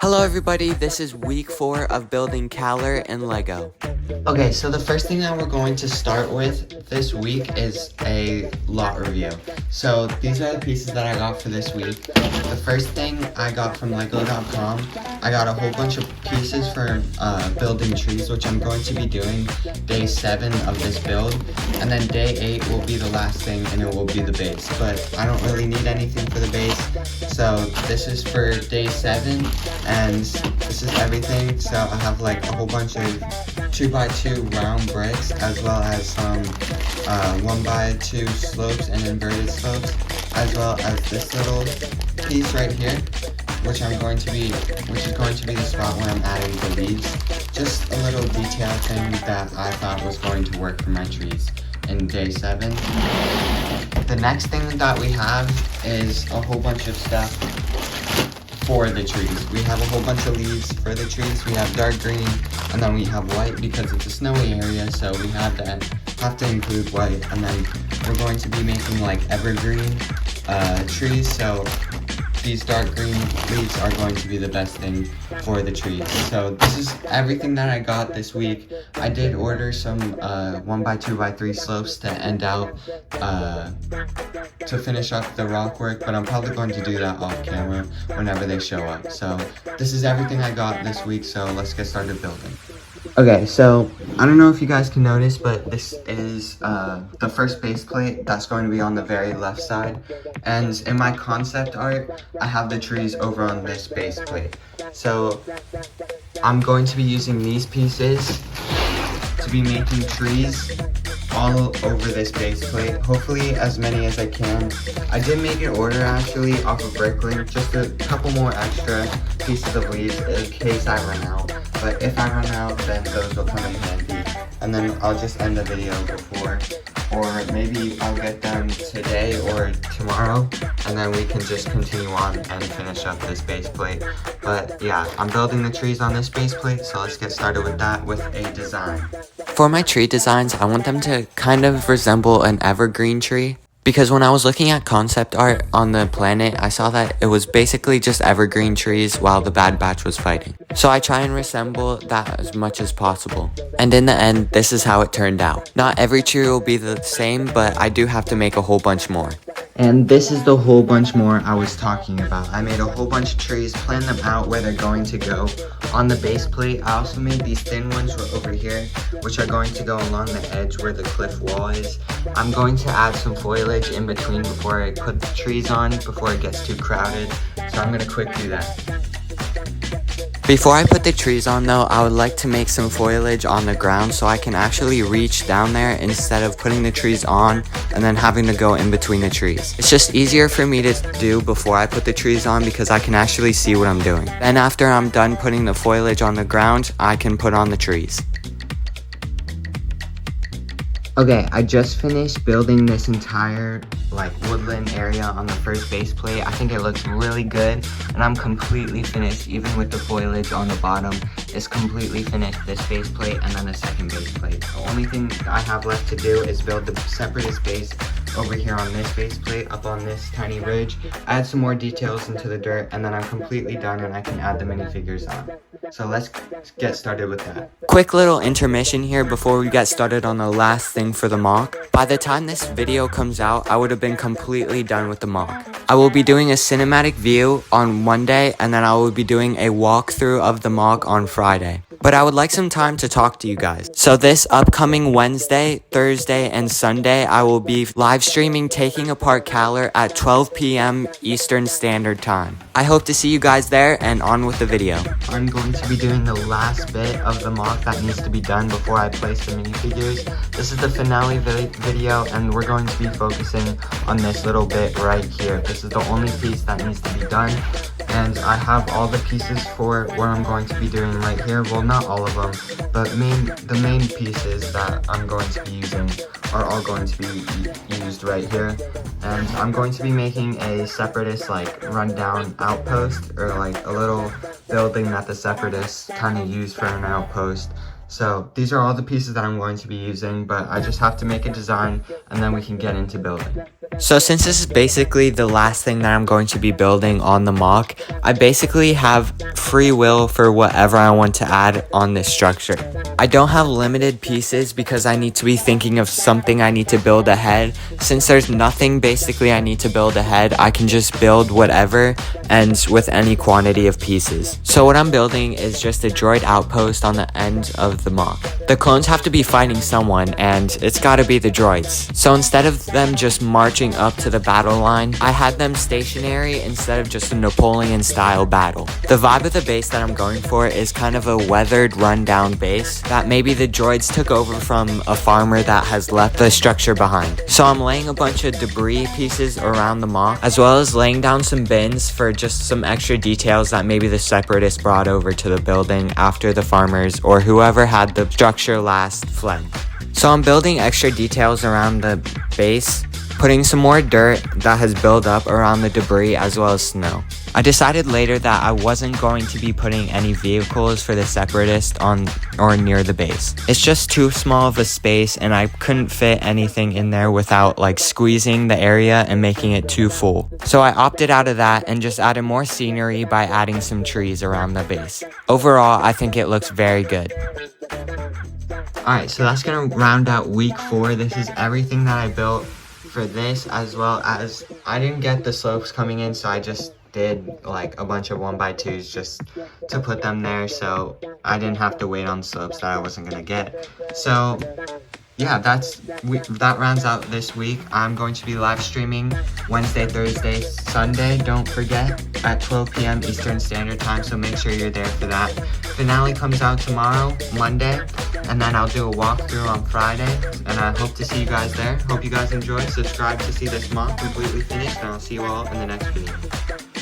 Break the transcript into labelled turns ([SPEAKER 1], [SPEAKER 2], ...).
[SPEAKER 1] Hello everybody, this is week 4 of building Kaller and Lego.
[SPEAKER 2] Okay, so the first thing that we're going to start with this week is a lot review. So these are the pieces that I got for this week. The first thing I got from Lego.com, I got a whole bunch of pieces for building trees, which I'm going to be doing day 7 of this build. And then day 8 will be the last thing and it will be the base. But I don't really need anything for the base. So this is for day 7 and this is everything. So I have like a whole bunch of 2x2 round bricks, as well as some 1x2 slopes and inverted slopes, as well as this little piece right here, which is going to be the spot where I'm adding the leaves. Just a little detail thing that I thought was going to work for my trees in day 7. The next thing that we have is a whole bunch of stuff for the trees. We have a whole bunch of leaves for the trees. We have dark green, and then we have white because it's a snowy area, so we have to include white. And then we're going to be making like evergreen trees, so these dark green leaves are going to be the best thing for the trees. So this is everything that I got this week. I did order some 1x2x3 slopes to end out to finish up the rock work, but I'm probably going to do that off camera whenever they show up. So this is everything I got this week, so let's get started building. Okay, so I don't know if you guys can notice, but this is the first base plate that's going to be on the very left side. And in my concept art, I have the trees over on this base plate. So I'm going to be using these pieces to be making trees all over this base plate, hopefully as many as I can. I did make an order actually off of Bricklink, just a couple more extra pieces of leaves in case I run out. But if I run out, then those will come in handy. And then I'll just end the video before, or maybe I'll get them today or tomorrow, and then we can just continue on and finish up this base plate. But yeah, I'm building the trees on this base plate, so let's get started with that with a design.
[SPEAKER 1] For my tree designs, I want them to kind of resemble an evergreen tree. Because when I was looking at concept art on the planet, I saw that it was basically just evergreen trees while the Bad Batch was fighting. So I try and resemble that as much as possible. And in the end, this is how it turned out. Not every tree will be the same, but I do have to make a whole bunch more.
[SPEAKER 2] And this is the whole bunch more I was talking about. I made a whole bunch of trees, planned them out where they're going to go. On the base plate, I also made these thin ones over here, which are going to go along the edge where the cliff wall is. I'm going to add some foliage in between before I put the trees on, before it gets too crowded. So I'm gonna quick do that.
[SPEAKER 1] Before I put the trees on though, I would like to make some foliage on the ground so I can actually reach down there instead of putting the trees on and then having to go in between the trees. It's just easier for me to do before I put the trees on because I can actually see what I'm doing. Then after I'm done putting the foliage on the ground, I can put on the trees.
[SPEAKER 2] Okay, I just finished building this entire woodland area on the first base plate. I think it looks really good, and I'm completely finished. Even with the foliage on the bottom, it's completely finished, this base plate and then the second base plate. The only thing I have left to do is build the separatist base over here on this base plate, up on this tiny ridge, add some more details into the dirt, and then I'm completely done and I can add the minifigures on. So let's get started with that.
[SPEAKER 1] Quick little intermission here before we get started on the last thing for the mock. By the time this video comes out, I would have been completely done with the mock. I will be doing a cinematic view on Monday, and then I will be doing a walkthrough of the mock on Friday. But I would like some time to talk to you guys. So this upcoming Wednesday, Thursday, and Sunday, I will be live streaming Taking Apart Kaller at 12 p.m. Eastern Standard Time. I hope to see you guys there, and on with the video.
[SPEAKER 2] I'm going to be doing the last bit of the mock that needs to be done before I place the minifigures. This is the finale video, and we're going to be focusing on this little bit right here. This is the only piece that needs to be done, and I have all the pieces for what I'm going to be doing right here. Well, not all of them, but the main pieces that I'm going to be using are all going to be used right here. And I'm going to be making a separatist rundown outpost, or a little building that the separatists kind of use for an outpost. So these are all the pieces that I'm going to be using, but I just have to make a design and then we can get into building.
[SPEAKER 1] So since this is basically the last thing that I'm going to be building on the mock, I basically have free will for whatever I want to add on this structure. I don't have limited pieces because I need to be thinking of something I need to build ahead. Since there's nothing basically I need to build ahead, I can just build whatever and with any quantity of pieces. So what I'm building is just a droid outpost on the end of the mock. The clones have to be fighting someone, and it's gotta be the droids. So instead of them just marching up to the battle line, I had them stationary instead of just a Napoleon style battle. The vibe of the base that I'm going for is kind of a weathered, rundown base that maybe the droids took over from a farmer that has left the structure behind. So I'm laying a bunch of debris pieces around the mock, as well as laying down some bins for just some extra details that maybe the separatists brought over to the building after the farmers or whoever had the structure last fled. So I'm building extra details around the base, putting some more dirt that has built up around the debris as well as snow. I decided later that I wasn't going to be putting any vehicles for the separatists on or near the base. It's just too small of a space and I couldn't fit anything in there without like squeezing the area and making it too full. So I opted out of that and just added more scenery by adding some trees around the base. Overall, I think it looks very good. Alright, so that's gonna round out week 4. This is everything that I built for this, as well as I didn't get the slopes coming in, so I just did like a bunch of 1x2s just to put them there, so I didn't have to wait on slopes that I wasn't gonna get. So yeah, that rounds out this week. I'm going to be live streaming Wednesday, Thursday, Sunday, don't forget, at 12 p.m. Eastern Standard Time, so make sure you're there for that. Finale comes out tomorrow, Monday, and then I'll do a walkthrough on Friday, and I hope to see you guys there. Hope you guys enjoy. Subscribe to see this mock completely finished, and I'll see you all in the next video.